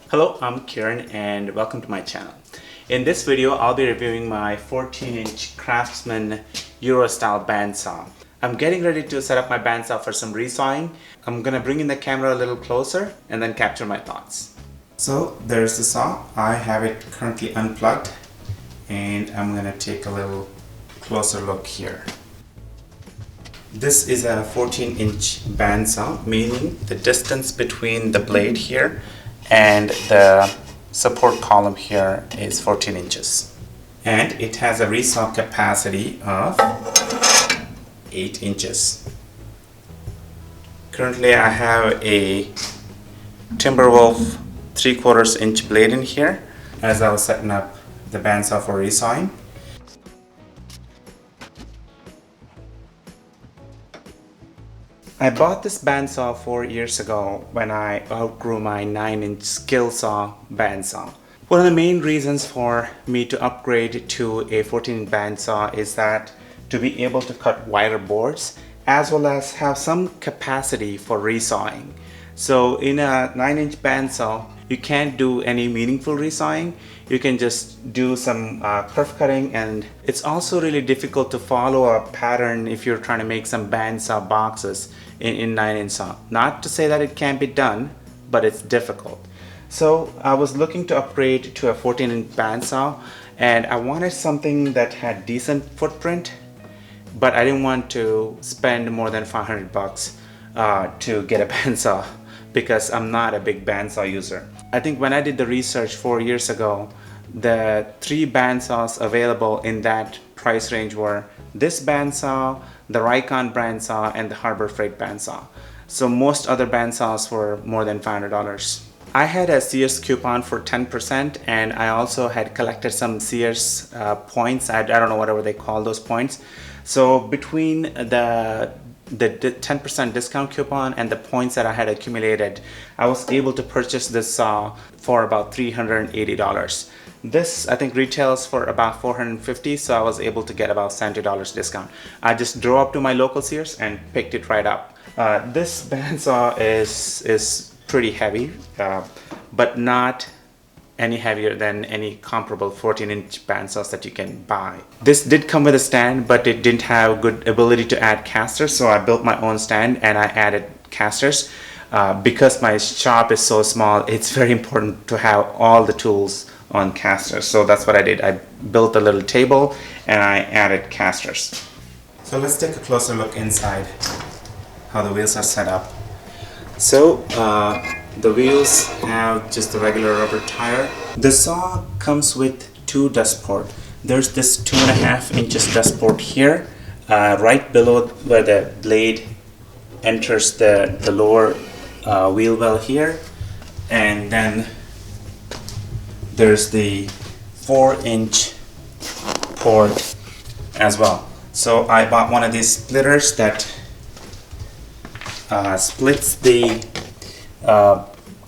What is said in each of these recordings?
Hello, I'm Kieran and welcome to my channel. In this video, I'll be reviewing my 14-inch Craftsman Euro style bandsaw. I'm getting ready to set up my bandsaw for some resawing. I'm gonna bring in the camera a little closer and then capture my thoughts. So there's the saw. I have it currently unplugged and I'm gonna take a little closer look here. This is a 14-inch bandsaw, meaning the distance between the blade here and the support column here is 14 inches. And it has a resaw capacity of 8 inches. Currently I have a Timberwolf 3/4 inch blade in here as I was setting up the bandsaw for resawing. I bought this bandsaw 4 years ago when I outgrew my 9-inch skill saw bandsaw. One of the main reasons for me to upgrade to a 14-inch bandsaw is that to be able to cut wider boards as well as have some capacity for resawing. So in a 9-inch bandsaw, you can't do any meaningful resawing. You can just do some curve cutting, and it's also really difficult to follow a pattern if you're trying to make some bandsaw boxes in 9-inch saw. Not to say that it can't be done, but it's difficult. So I was looking to upgrade to a 14-inch bandsaw, and I wanted something that had decent footprint, but I didn't want to spend more than 500 bucks to get a bandsaw because I'm not a big bandsaw user. I think when I did the research 4 years ago, the 3 bandsaws available in that price range were this bandsaw, the Rikon bandsaw, and the Harbor Freight bandsaw. So most other bandsaws were more than $500. I had a Sears coupon for 10%, and I also had collected some Sears points. I don't know whatever they call those points. So between the 10% discount coupon and the points that I had accumulated, I was able to purchase this saw for about $380. This I think retails for about $450, so I was able to get about $70 discount. I just drove up to my local Sears and picked it right up. This bandsaw is pretty heavy, but not any heavier than any comparable 14-inch bandsaws that you can buy. This did come with a stand, but it didn't have good ability to add casters, so I built my own stand and I added casters. Because my shop is so small, it's very important to have all the tools on casters, so that's what I did. I built a little table and I added casters. So let's take a closer look inside how the wheels are set up. So the wheels have just the regular rubber tire. The saw comes with 2 dust port. There's this 2.5 inches dust port here, right below where the blade enters the lower wheel well here, and then there's the 4-inch port as well. So I bought one of these splitters that splits the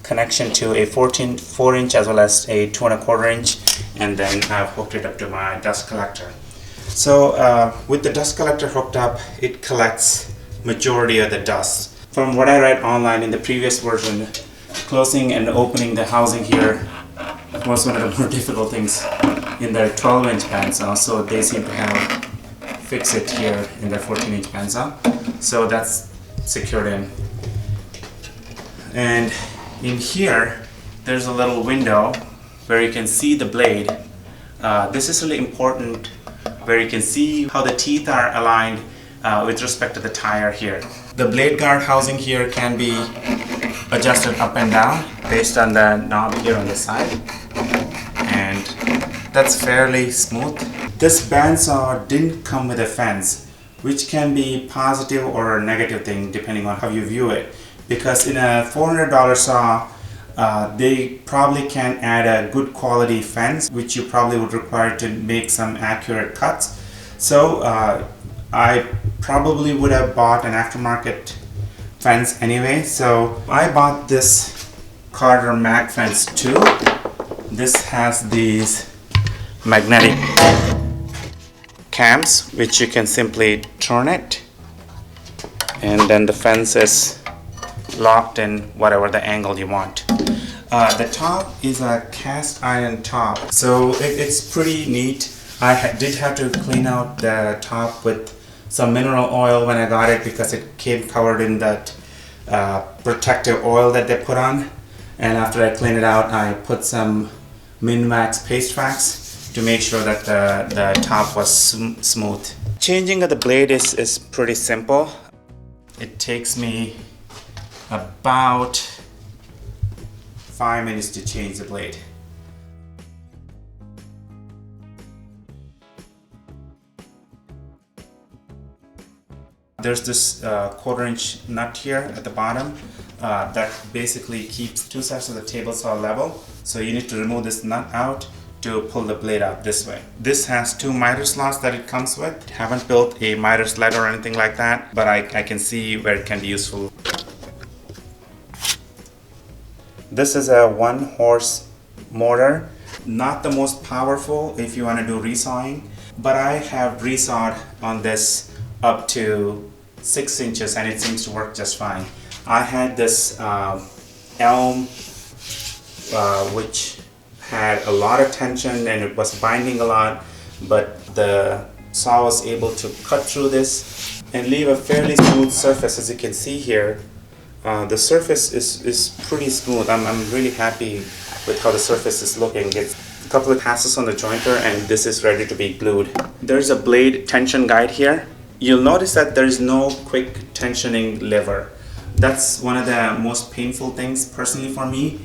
connection to a 4-inch as well as a 2.25 inch, and then I've hooked it up to my dust collector. So with the dust collector hooked up, it collects majority of the dust. From what I read online in the previous version, closing and opening the housing here was one of the more difficult things in their 12-inch bandsaw, so they seem to have fixed it here in their 14-inch bandsaw. So that's secured in. And in here there's a little window where you can see the blade. This is really important, where you can see how the teeth are aligned with respect to the tire here. The blade guard housing here can be adjusted up and down based on the knob here on the side, and that's fairly smooth. This bandsaw didn't come with a fence, which can be positive or a negative thing depending on how you view it, because in a $400 saw they probably can't add a good quality fence, which you probably would require to make some accurate cuts. So I probably would have bought an aftermarket fence anyway, so I bought this Carter Mag fence too. This has these magnetic cams which you can simply turn it, and then the fence is locked in whatever the angle you want. The top is a cast iron top, so it's pretty neat. I did have to clean out the top with some mineral oil when I got it because it came covered in that protective oil that they put on. And after I cleaned it out, I put some Minwax paste wax to make sure that the top was smooth. Changing of the blade is pretty simple. It takes me about 5 minutes to change the blade. There's this 1/4 inch nut here at the bottom that basically keeps two sides of the table saw level. So you need to remove this nut out to pull the blade out this way. This has 2 miter slots that it comes with. I haven't built a miter sled or anything like that, but I can see where it can be useful. This is a 1-horse motor, not the most powerful if you want to do resawing, but I have resawed on this up to 6 inches and it seems to work just fine. I had this elm which had a lot of tension and it was binding a lot, but the saw was able to cut through this and leave a fairly smooth surface. As you can see here, the surface is pretty smooth. I'm really happy with how the surface is looking. It's a couple of passes on the jointer and this is ready to be glued. There's a blade tension guide here. You'll notice that there is no quick tensioning lever. That's one of the most painful things personally for me,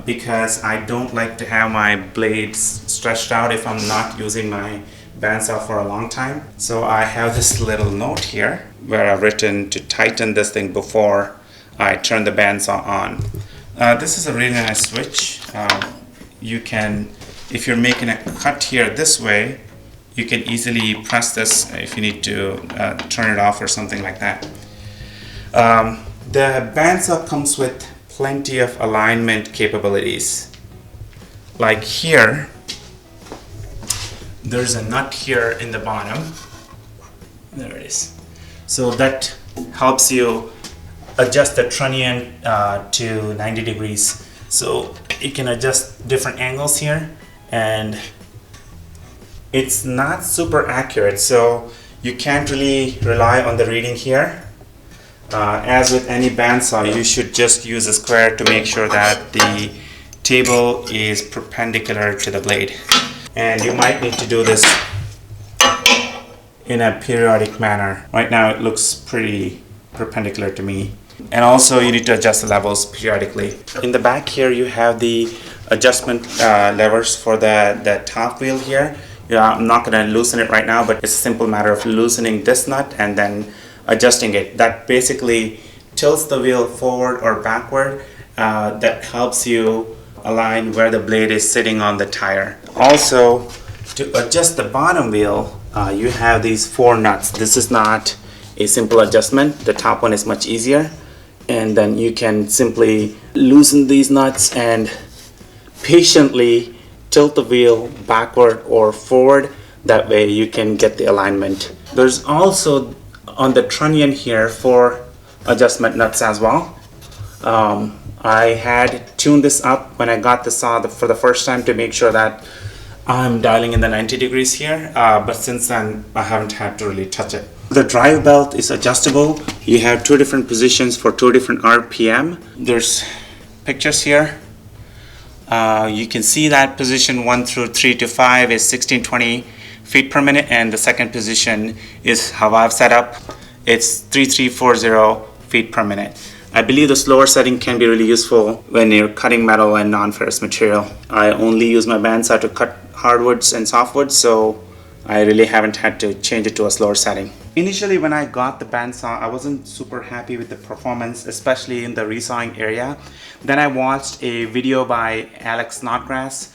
because I don't like to have my blades stretched out if I'm not using my bandsaw for a long time. So I have this little note here where I've written to tighten this thing before I turn the bandsaw on. This is a really nice switch. You can, if you're making a cut here this way, you can easily press this if you need to turn it off or something like that. The bandsaw comes with plenty of alignment capabilities. Like here, there's a nut here in the bottom. There it is. So that helps you adjust the trunnion to 90 degrees. So you can adjust different angles here, and it's not super accurate, so you can't really rely on the reading here. As with any bandsaw, you should just use a square to make sure that the table is perpendicular to the blade. And you might need to do this in a periodic manner. Right now it looks pretty perpendicular to me. And also you need to adjust the levels periodically. In the back here you have the adjustment levers for the top wheel here. Yeah, I'm not going to loosen it right now, but it's a simple matter of loosening this nut and then adjusting it. That basically tilts the wheel forward or backward. That helps you align where the blade is sitting on the tire. Also, to adjust the bottom wheel, you have these 4 nuts. This is not a simple adjustment. The top one is much easier. And then you can simply loosen these nuts and patiently tilt the wheel backward or forward. That way you can get the alignment. There's also on the trunnion here 4 adjustment nuts as well. I had tuned this up when I got the saw for the first time to make sure that I'm dialing in the 90 degrees here, but since then I haven't had to really touch it. The drive belt is adjustable. You have 2 different positions for 2 different RPM. There's pictures here. You can see that position 1 through 3 to 5 is 1620 feet per minute, and the second position is how I've set up. It's 3340 feet per minute. I believe the slower setting can be really useful when you're cutting metal and non-ferrous material. I only use my bandsaw to cut hardwoods and softwoods, so I really haven't had to change it to a slower setting. Initially, when I got the bandsaw, I wasn't super happy with the performance, especially in the resawing area. Then I watched a video by Alex Snodgrass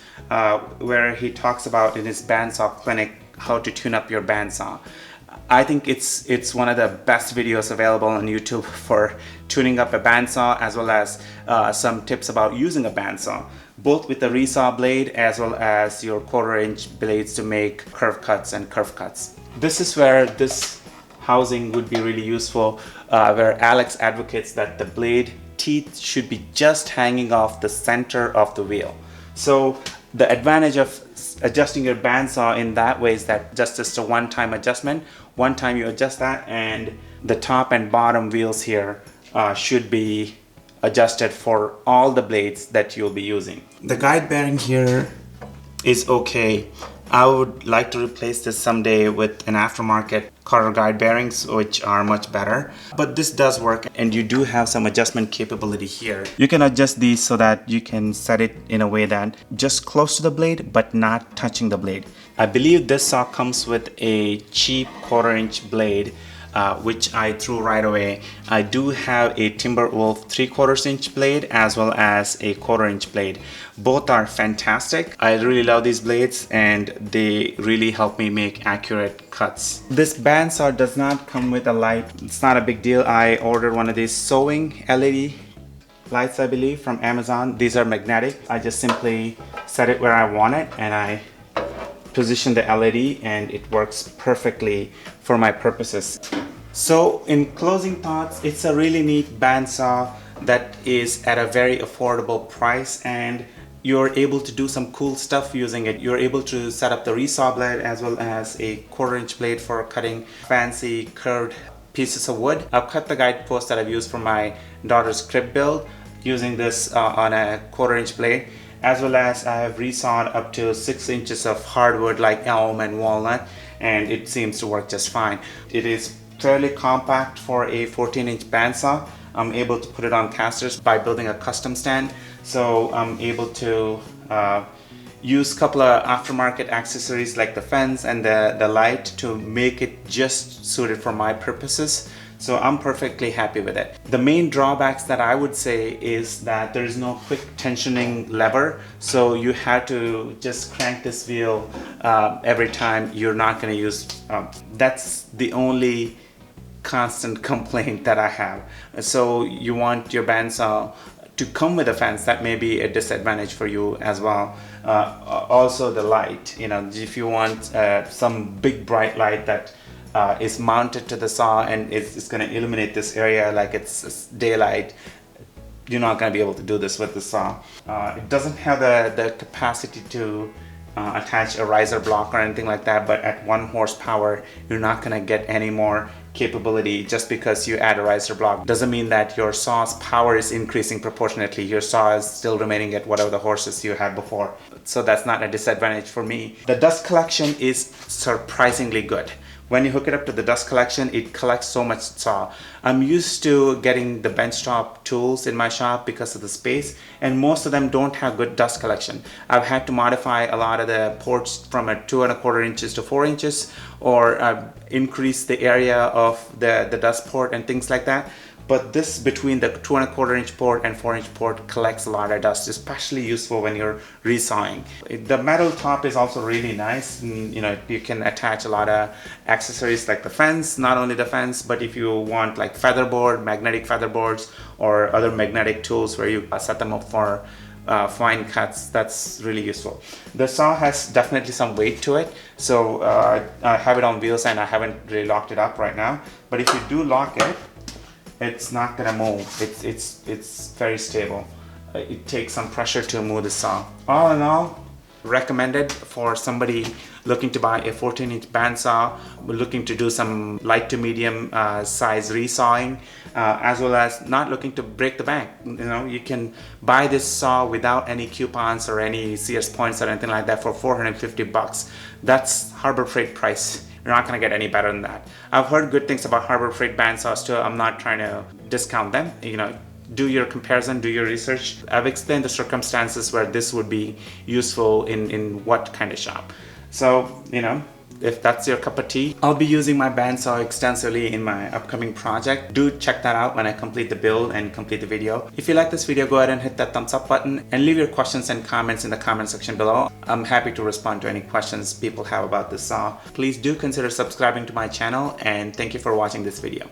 where he talks about in his bandsaw clinic how to tune up your bandsaw. I think it's one of the best videos available on YouTube for tuning up a bandsaw, as well as some tips about using a bandsaw, both with the resaw blade as well as your 1/4 inch blades to make curve cuts and curve cuts. This is where this housing would be really useful, where Alex advocates that the blade teeth should be just hanging off the center of the wheel. So the advantage of adjusting your bandsaw in that way is that just a one-time adjustment. One time you adjust that, and the top and bottom wheels here should be adjusted for all the blades that you'll be using. The guide bearing here is okay. I would like to replace this someday with an aftermarket Carter guide bearings, which are much better. But this does work, and you do have some adjustment capability here. You can adjust these so that you can set it in a way that just close to the blade but not touching the blade. I believe this saw comes with a cheap 1/4-inch blade, which I threw right away. I do have a Timberwolf 3/4-inch blade as well as a 1/4-inch blade. Both are fantastic. I really love these blades, and they really help me make accurate cuts. This bandsaw does not come with a light. It's not a big deal. I ordered one of these sewing LED lights, I believe, from Amazon. These are magnetic. I just simply set it where I want it, and I position the LED, and it works perfectly for my purposes. So in closing thoughts, it's a really neat bandsaw that is at a very affordable price, and you're able to do some cool stuff using it. You're able to set up the resaw blade as well as a 1/4-inch blade for cutting fancy curved pieces of wood. I've cut the guidepost that I've used for my daughter's crib build using this on a 1/4-inch blade, as well as I have resawed up to 6 inches of hardwood like elm and walnut, and it seems to work just fine. It is fairly compact for a 14-inch bandsaw. I'm able to put it on casters by building a custom stand, so I'm able to use a couple of aftermarket accessories like the fence and the light to make it just suited for my purposes. So I'm perfectly happy with it. The main drawbacks that I would say is that there is no quick tensioning lever, so you have to just crank this wheel every time. You're not going to use, that's the only constant complaint that I have. So you want your bandsaw to come with a fence. That may be a disadvantage for you as well. Also the light, you know, if you want some big bright light that is mounted to the saw and it's going to illuminate this area like it's daylight, you're not going to be able to do this with the saw. It doesn't have the capacity to attach a riser block or anything like that, but at 1 horsepower you're not going to get any more capability. Just because you add a riser block doesn't mean that your saw's power is increasing proportionately. Your saw is still remaining at whatever the horses you had before, so that's not a disadvantage for me. The dust collection is surprisingly good. When you hook it up to the dust collection, it collects so much saw. I'm used to getting the benchtop tools in my shop because of the space, and most of them don't have good dust collection. I've had to modify a lot of the ports from a 2 1/4 inches to 4 inches, or increase the area of the dust port and things like that. But this, between the 2 1/4-inch port and 4-inch port, collects a lot of dust, especially useful when you're resawing. The metal top is also really nice, and, you know, you can attach a lot of accessories like the fence. Not only the fence, but if you want like featherboard, magnetic featherboards, or other magnetic tools where you set them up for fine cuts, that's really useful. The saw has definitely some weight to it, so I have it on wheels and I haven't really locked it up right now. But if you do lock it, it's not gonna move. It's very stable. It takes some pressure to move the saw. All in all, recommended for somebody looking to buy a 14-inch bandsaw, looking to do some light to medium size resawing, as well as not looking to break the bank. You know, you can buy this saw without any coupons or any Sears points or anything like that for $450. That's Harbor Freight price. You're not going to get any better than that. I've heard good things about Harbor Freight bandsaws too. I'm not trying to discount them. You know, do your comparison, do your research. I've explained the circumstances where this would be useful in what kind of shop. So, you know, if that's your cup of tea. I'll be using my bandsaw extensively in my upcoming project. Do check that out when I complete the build and complete the video. If you like this video, go ahead and hit that thumbs up button and leave your questions and comments in the comment section below. I'm happy to respond to any questions people have about this saw. Please do consider subscribing to my channel, and thank you for watching this video.